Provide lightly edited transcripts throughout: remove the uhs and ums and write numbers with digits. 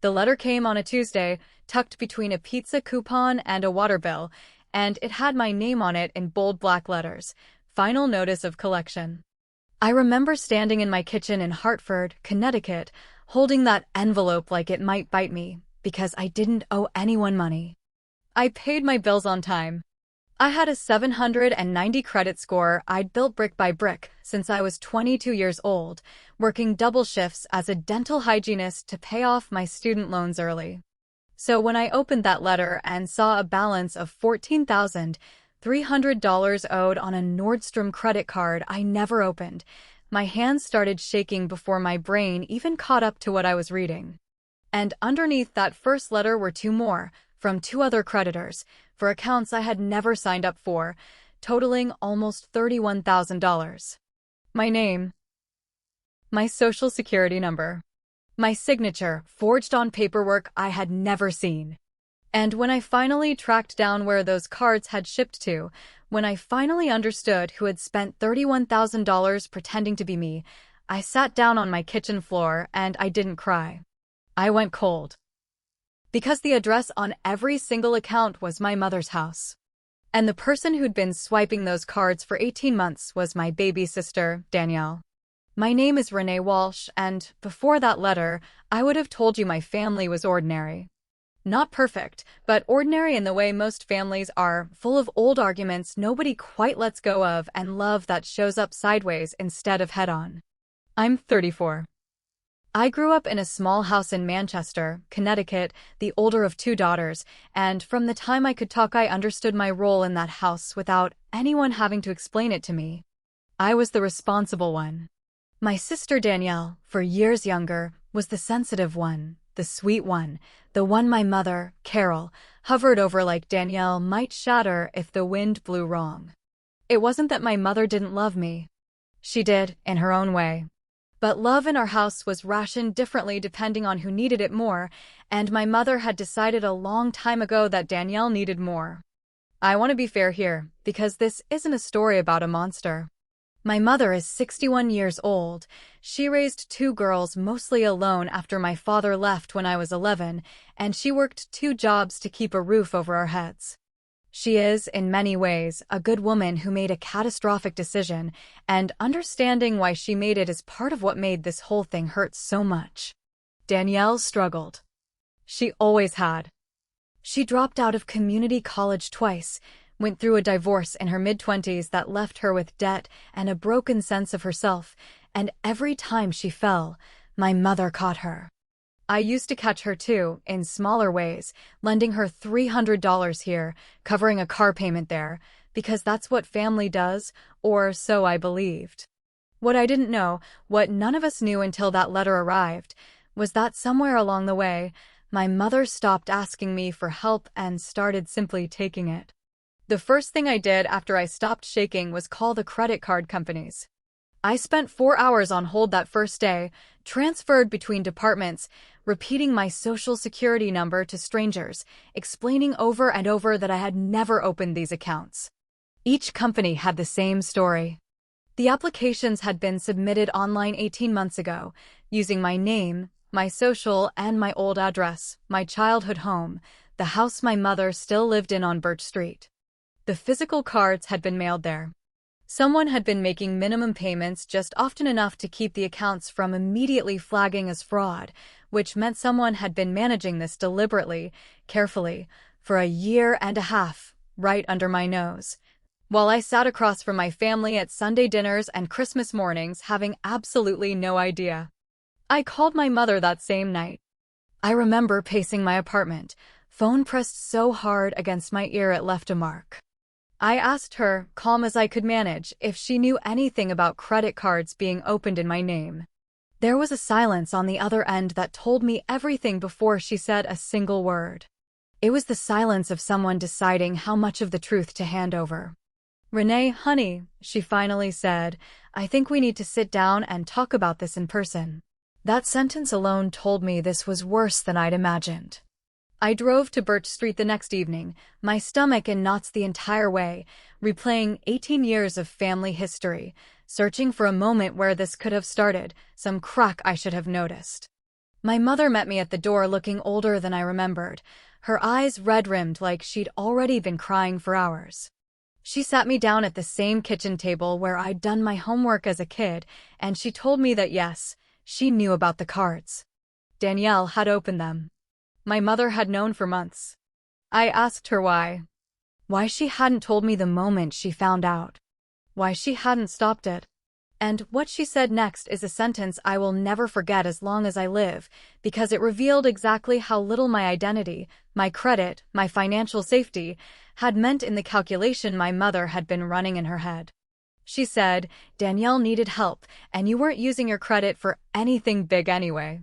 The letter came on a Tuesday, tucked between a pizza coupon and a water bill, and it had my name on it in bold black letters. Final notice of collection. I remember standing in my kitchen in Hartford, Connecticut, holding that envelope like it might bite me, because I didn't owe anyone money. I paid my bills on time. I had a 790 credit score I'd built brick by brick since I was 22 years old, working double shifts as a dental hygienist to pay off my student loans early. So when I opened that letter and saw a balance of $14,300 owed on a Nordstrom credit card I never opened, my hands started shaking before my brain even caught up to what I was reading. And underneath that first letter were two more, from two other creditors, for accounts I had never signed up for, totaling almost $31,000. My name, my social security number, my signature forged on paperwork I had never seen. And when I finally tracked down where those cards had shipped to, when I finally understood who had spent $31,000 pretending to be me, I sat down on my kitchen floor and I didn't cry. I went cold. Because the address on every single account was my mother's house. And the person who'd been swiping those cards for 18 months was my baby sister, Danielle. My name is Renee Walsh, and before that letter, I would have told you my family was ordinary. Not perfect, but ordinary in the way most families are, full of old arguments nobody quite lets go of and love that shows up sideways instead of head-on. I'm 34. I grew up in a small house in Manchester, Connecticut, the older of two daughters, and from the time I could talk I understood my role in that house without anyone having to explain it to me. I was the responsible one. My sister Danielle, for years younger, was the sensitive one, the sweet one, the one my mother, Carol, hovered over like Danielle might shatter if the wind blew wrong. It wasn't that my mother didn't love me. She did, in her own way. But love in our house was rationed differently depending on who needed it more, and my mother had decided a long time ago that Danielle needed more. I want to be fair here, because this isn't a story about a monster. My mother is 61 years old. She raised two girls mostly alone after my father left when I was 11, and she worked two jobs to keep a roof over our heads. She is, in many ways, a good woman who made a catastrophic decision, and understanding why she made it is part of what made this whole thing hurt so much. Danielle struggled. She always had. She dropped out of community college twice, went through a divorce in her mid-20s that left her with debt and a broken sense of herself, and every time she fell, my mother caught her. I used to catch her too, in smaller ways, lending her $300 here, covering a car payment there, because that's what family does, or so I believed. What I didn't know, what none of us knew until that letter arrived, was that somewhere along the way, my mother stopped asking me for help and started simply taking it. The first thing I did after I stopped shaking was call the credit card companies. I spent 4 hours on hold that first day, transferred between departments, repeating my social security number to strangers, explaining over and over that I had never opened these accounts. Each company had the same story. The applications had been submitted online 18 months ago, using my name, my social, and my old address, my childhood home, the house my mother still lived in on Birch Street. The physical cards had been mailed there. Someone had been making minimum payments just often enough to keep the accounts from immediately flagging as fraud, which meant someone had been managing this deliberately, carefully, for a year and a half, right under my nose. While I sat across from my family at Sunday dinners and Christmas mornings having absolutely no idea. I called my mother that same night. I remember pacing my apartment, phone pressed so hard against my ear it left a mark. I asked her, calm as I could manage, if she knew anything about credit cards being opened in my name. There was a silence on the other end that told me everything before she said a single word. It was the silence of someone deciding how much of the truth to hand over. Renee, honey, she finally said, I think we need to sit down and talk about this in person. That sentence alone told me this was worse than I'd imagined. I drove to Birch Street the next evening, my stomach in knots the entire way, replaying 18 years of family history, searching for a moment where this could have started, some crack I should have noticed. My mother met me at the door looking older than I remembered, her eyes red-rimmed like she'd already been crying for hours. She sat me down at the same kitchen table where I'd done my homework as a kid, and she told me that yes, she knew about the cards. Danielle had opened them. My mother had known for months. I asked her why. Why she hadn't told me the moment she found out. Why she hadn't stopped it. And what she said next is a sentence I will never forget as long as I live, because it revealed exactly how little my identity, my credit, my financial safety, had meant in the calculation my mother had been running in her head. She said, "Danielle needed help, and you weren't using your credit for anything big anyway.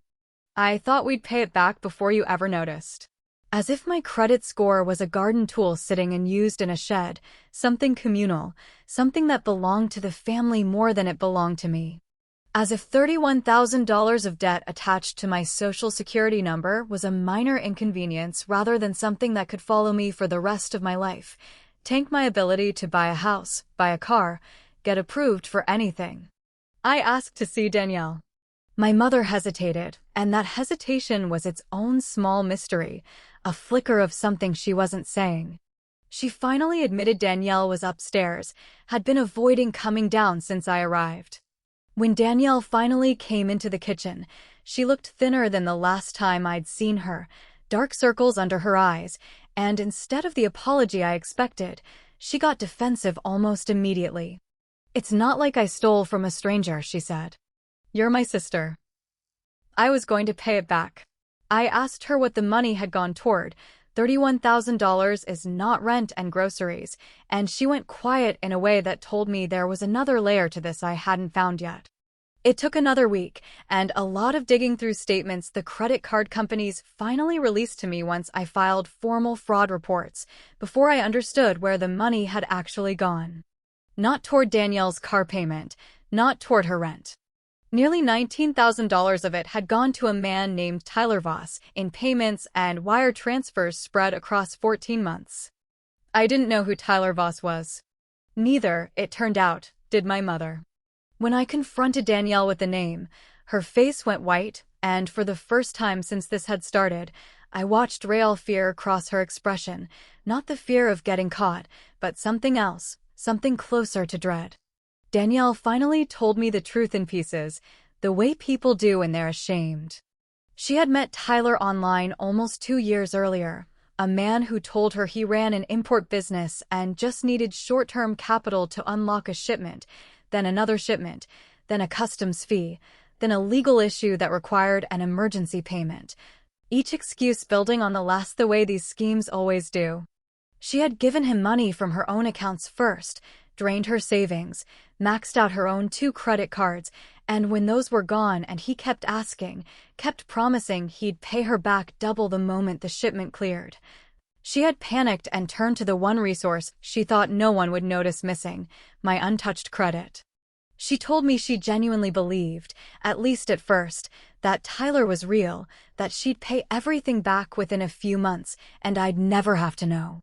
I thought we'd pay it back before you ever noticed." As if my credit score was a garden tool sitting unused in a shed, something communal, something that belonged to the family more than it belonged to me. As if $31,000 of debt attached to my social security number was a minor inconvenience rather than something that could follow me for the rest of my life, tank my ability to buy a house, buy a car, get approved for anything. I asked to see Danielle. My mother hesitated, and that hesitation was its own small mystery, a flicker of something she wasn't saying. She finally admitted Danielle was upstairs, had been avoiding coming down since I arrived. When Danielle finally came into the kitchen, she looked thinner than the last time I'd seen her, dark circles under her eyes, and instead of the apology I expected, she got defensive almost immediately. "It's not like I stole from a stranger," she said. "You're my sister. I was going to pay it back." I asked her what the money had gone toward. $31,000 is not rent and groceries, and she went quiet in a way that told me there was another layer to this I hadn't found yet. It took another week, and a lot of digging through statements the credit card companies finally released to me once I filed formal fraud reports, before I understood where the money had actually gone. Not toward Danielle's car payment, not toward her rent. Nearly $19,000 of it had gone to a man named Tyler Voss in payments and wire transfers spread across 14 months. I didn't know who Tyler Voss was. Neither, it turned out, did my mother. When I confronted Danielle with the name, her face went white, and for the first time since this had started, I watched real fear cross her expression, not the fear of getting caught, but something else, something closer to dread. Danielle finally told me the truth in pieces, the way people do when they're ashamed. She had met Tyler online almost 2 years earlier, a man who told her he ran an import business and just needed short-term capital to unlock a shipment, then another shipment, then a customs fee, then a legal issue that required an emergency payment. Each excuse building on the last, the way these schemes always do. She had given him money from her own accounts first, drained her savings, maxed out her own 2 credit cards, and when those were gone and he kept asking, kept promising he'd pay her back double the moment the shipment cleared. She had panicked and turned to the one resource she thought no one would notice missing, my untouched credit. She told me she genuinely believed, at least at first, that Tyler was real, that she'd pay everything back within a few months, and I'd never have to know.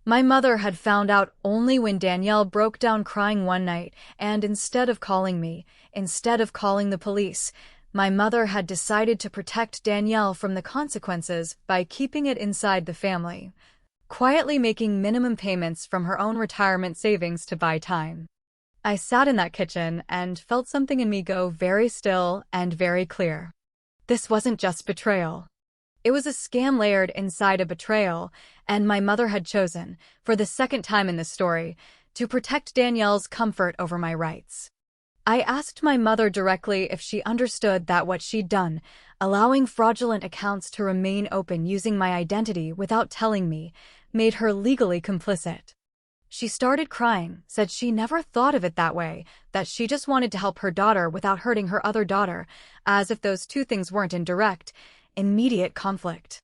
My mother had found out only when Danielle broke down crying one night, and instead of calling me, instead of calling the police, my mother had decided to protect Danielle from the consequences by keeping it inside the family, quietly making minimum payments from her own retirement savings to buy time. I sat in that kitchen and felt something in me go very still and very clear. This wasn't just betrayal. It was a scam layered inside a betrayal, and my mother had chosen, for the second time in this story, to protect Danielle's comfort over my rights. I asked my mother directly if she understood that what she'd done, allowing fraudulent accounts to remain open using my identity without telling me, made her legally complicit. She started crying, said she never thought of it that way, that she just wanted to help her daughter without hurting her other daughter, as if those two things weren't in direct, immediate conflict.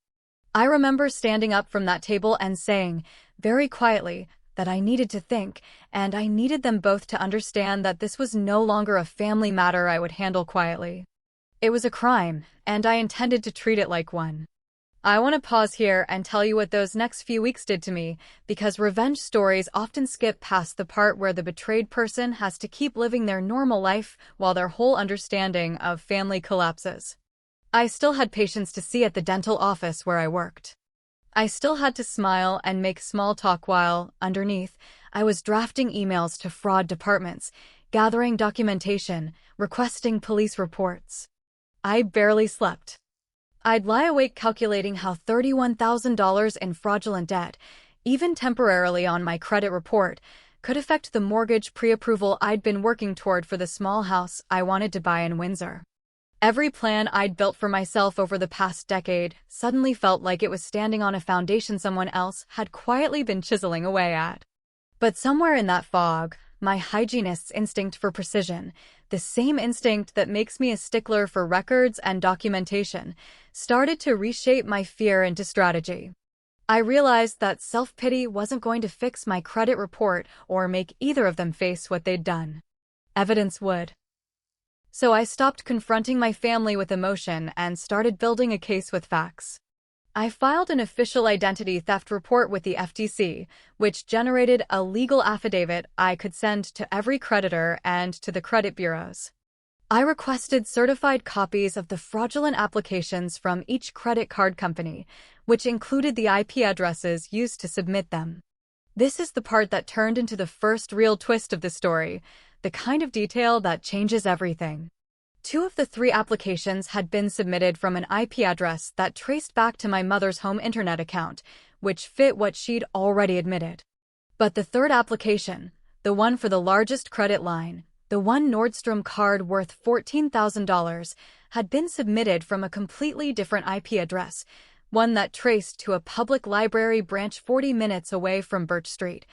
I remember standing up from that table and saying, very quietly, that I needed to think, and I needed them both to understand that this was no longer a family matter I would handle quietly. It was a crime, and I intended to treat it like one. I want to pause here and tell you what those next few weeks did to me, because revenge stories often skip past the part where the betrayed person has to keep living their normal life while their whole understanding of family collapses. I still had patients to see at the dental office where I worked. I still had to smile and make small talk while, underneath, I was drafting emails to fraud departments, gathering documentation, requesting police reports. I barely slept. I'd lie awake calculating how $31,000 in fraudulent debt, even temporarily on my credit report, could affect the mortgage pre-approval I'd been working toward for the small house I wanted to buy in Windsor. Every plan I'd built for myself over the past decade suddenly felt like it was standing on a foundation someone else had quietly been chiseling away at. But somewhere in that fog, my hygienist's instinct for precision, the same instinct that makes me a stickler for records and documentation, started to reshape my fear into strategy. I realized that self-pity wasn't going to fix my credit report or make either of them face what they'd done. Evidence would. So I stopped confronting my family with emotion and started building a case with facts. I filed an official identity theft report with the FTC, which generated a legal affidavit I could send to every creditor and to the credit bureaus. I requested certified copies of the fraudulent applications from each credit card company, which included the IP addresses used to submit them. This is the part that turned into the first real twist of the story, the kind of detail that changes everything. 2 of the 3 applications had been submitted from an IP address that traced back to my mother's home internet account, which fit what she'd already admitted. But the 3rd application, the one for the largest credit line, the one Nordstrom card worth $14,000, had been submitted from a completely different IP address, one that traced to a public library branch 40 minutes away from Birch Street,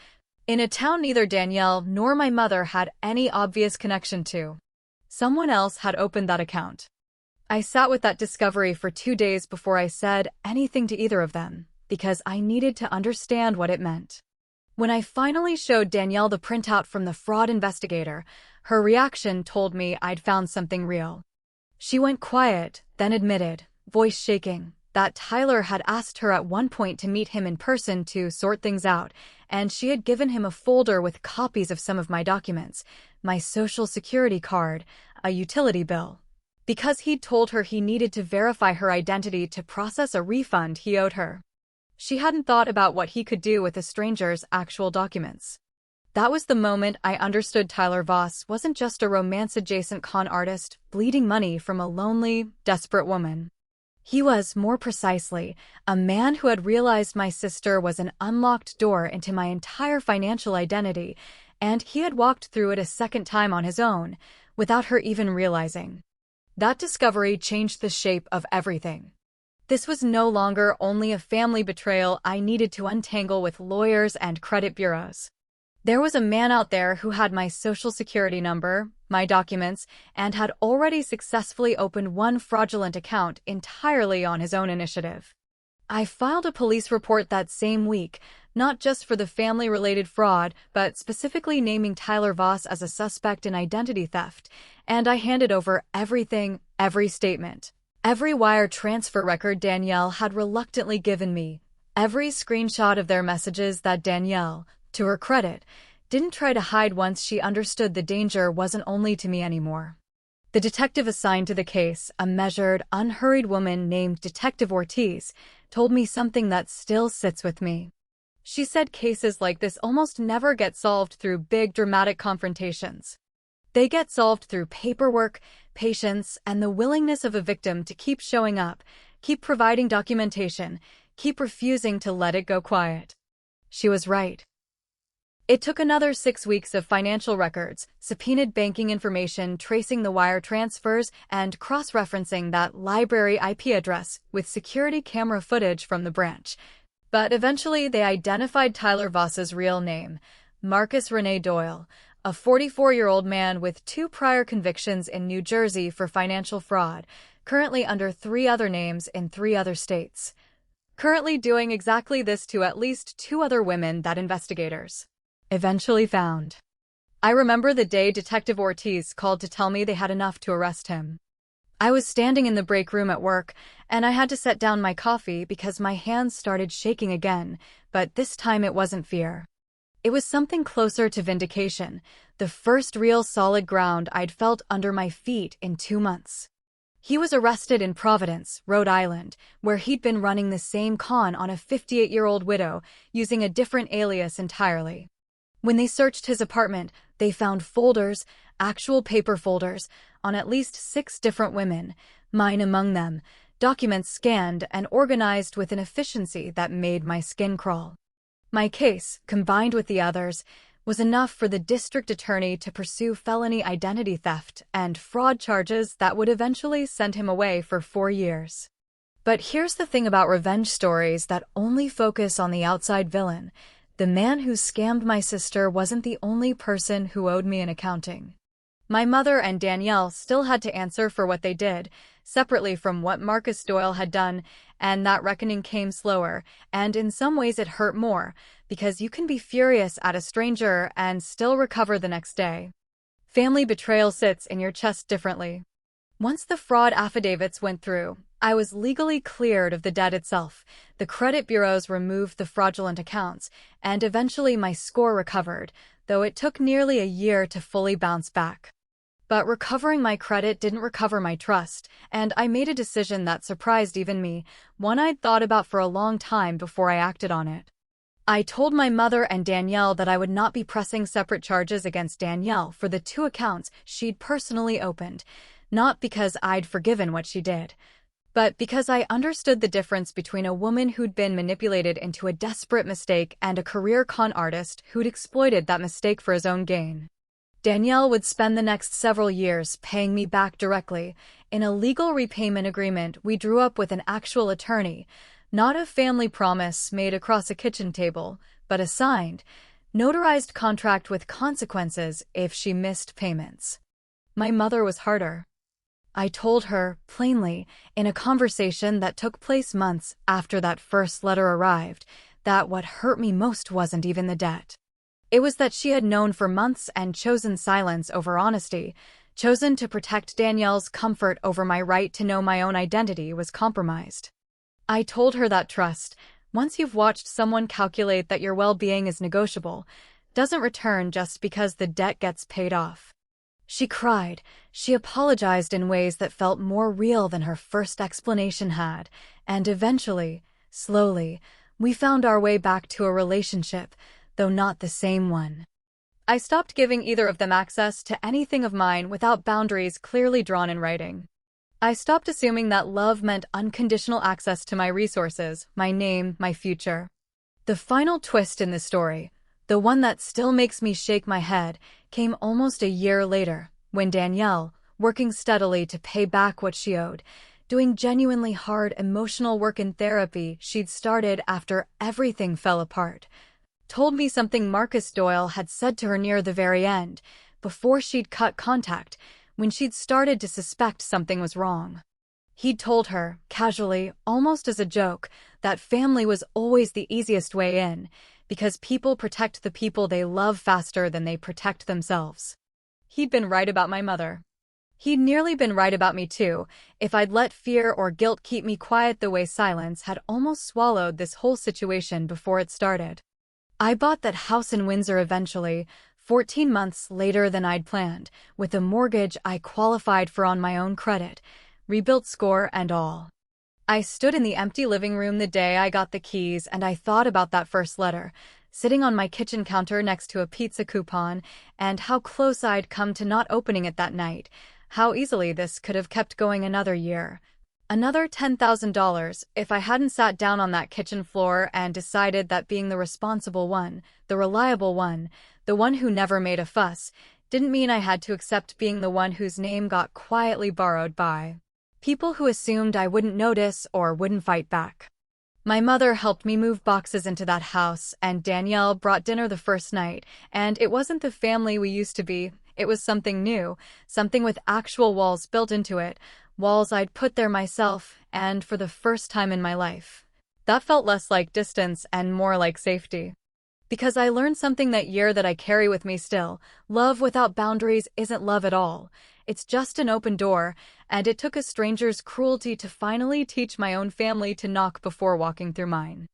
in a town neither Danielle nor my mother had any obvious connection to. Someone else had opened that account. I sat with that discovery for 2 days before I said anything to either of them, because I needed to understand what it meant. When I finally showed Danielle the printout from the fraud investigator, her reaction told me I'd found something real. She went quiet, then admitted, voice shaking, that Tyler had asked her at one point to meet him in person to sort things out, and she had given him a folder with copies of some of my documents, my social security card, a utility bill, because he'd told her he needed to verify her identity to process a refund he owed her. She hadn't thought about what he could do with a stranger's actual documents. That was the moment I understood Tyler Voss wasn't just a romance-adjacent con artist bleeding money from a lonely, desperate woman. He was, more precisely, a man who had realized my sister was an unlocked door into my entire financial identity, and he had walked through it a second time on his own, without her even realizing. That discovery changed the shape of everything. This was no longer only a family betrayal I needed to untangle with lawyers and credit bureaus. There was a man out there who had my social security number, my documents, and had already successfully opened one fraudulent account entirely on his own initiative. I filed a police report that same week, not just for the family-related fraud, but specifically naming Tyler Voss as a suspect in identity theft, and I handed over everything, every statement, every wire transfer record Danielle had reluctantly given me, every screenshot of their messages that Danielle, to her credit, didn't try to hide once she understood the danger wasn't only to me anymore. The detective assigned to the case, a measured, unhurried woman named Detective Ortiz, told me something that still sits with me. She said cases like this almost never get solved through big dramatic confrontations. They get solved through paperwork, patience, and the willingness of a victim to keep showing up, keep providing documentation, keep refusing to let it go quiet. She was right. It took another 6 weeks of financial records, subpoenaed banking information tracing the wire transfers, and cross-referencing that library IP address with security camera footage from the branch. But eventually they identified Tyler Voss's real name, Marcus Renee Doyle, a 44-year-old man with 2 prior convictions in New Jersey for financial fraud, currently under 3 other names in 3 other states. Currently doing exactly this to at least 2 other women that investigators eventually found. I remember the day Detective Ortiz called to tell me they had enough to arrest him. I was standing in the break room at work, and I had to set down my coffee because my hands started shaking again, but this time it wasn't fear. It was something closer to vindication, the first real solid ground I'd felt under my feet in 2 months. He was arrested in Providence, Rhode Island, where he'd been running the same con on a 58-year-old widow, using a different alias entirely. When they searched his apartment, they found folders, actual paper folders, on at least 6 different women, mine among them, documents scanned and organized with an efficiency that made my skin crawl. My case, combined with the others, was enough for the district attorney to pursue felony identity theft and fraud charges that would eventually send him away for 4 years. But here's the thing about revenge stories that only focus on the outside villain. The man who scammed my sister wasn't the only person who owed me an accounting. My mother and Danielle still had to answer for what they did, separately from what Marcus Doyle had done, and that reckoning came slower, and in some ways it hurt more, because you can be furious at a stranger and still recover the next day. Family betrayal sits in your chest differently. Once the fraud affidavits went through, I was legally cleared of the debt itself. The credit bureaus removed the fraudulent accounts, and eventually my score recovered, though it took nearly a year to fully bounce back. But recovering my credit didn't recover my trust, and I made a decision that surprised even me, one I'd thought about for a long time before I acted on it. I told my mother and Danielle that I would not be pressing separate charges against Danielle for the 2 accounts she'd personally opened, not because I'd forgiven what she did, but because I understood the difference between a woman who'd been manipulated into a desperate mistake and a career con artist who'd exploited that mistake for his own gain. Danielle would spend the next several years paying me back directly. In a legal repayment agreement we drew up with an actual attorney, not a family promise made across a kitchen table, but a signed, notarized contract with consequences if she missed payments. My mother was harder. I told her, plainly, in a conversation that took place months after that first letter arrived, that what hurt me most wasn't even the debt. It was that she had known for months and chosen silence over honesty, chosen to protect Danielle's comfort over my right to know my own identity was compromised. I told her that trust, once you've watched someone calculate that your well-being is negotiable, doesn't return just because the debt gets paid off. She cried. She apologized in ways that felt more real than her first explanation had, and eventually, slowly, we found our way back to a relationship, though not the same one. I stopped giving either of them access to anything of mine without boundaries clearly drawn in writing. I stopped assuming that love meant unconditional access to my resources, my name, my future. The final twist in the story, the one that still makes me shake my head, came almost a year later, when Danielle, working steadily to pay back what she owed, doing genuinely hard emotional work in therapy she'd started after everything fell apart, told me something Marcus Doyle had said to her near the very end, before she'd cut contact, when she'd started to suspect something was wrong. He'd told her, casually, almost as a joke, that family was always the easiest way in, because people protect the people they love faster than they protect themselves. He'd been right about my mother. He'd nearly been right about me too, if I'd let fear or guilt keep me quiet the way silence had almost swallowed this whole situation before it started. I bought that house in Windsor eventually, 14 months later than I'd planned, with a mortgage I qualified for on my own credit, rebuilt score and all. I stood in the empty living room the day I got the keys and I thought about that first letter, sitting on my kitchen counter next to a pizza coupon, and how close I'd come to not opening it that night, how easily this could have kept going another year. Another $10,000 if I hadn't sat down on that kitchen floor and decided that being the responsible one, the reliable one, the one who never made a fuss, didn't mean I had to accept being the one whose name got quietly borrowed by people who assumed I wouldn't notice or wouldn't fight back. My mother helped me move boxes into that house, and Danielle brought dinner the first night, and it wasn't the family we used to be, it was something new, something with actual walls built into it, walls I'd put there myself, and for the first time in my life. That felt less like distance and more like safety. Because I learned something that year that I carry with me still: love without boundaries isn't love at all. It's just an open door, and it took a stranger's cruelty to finally teach my own family to knock before walking through mine.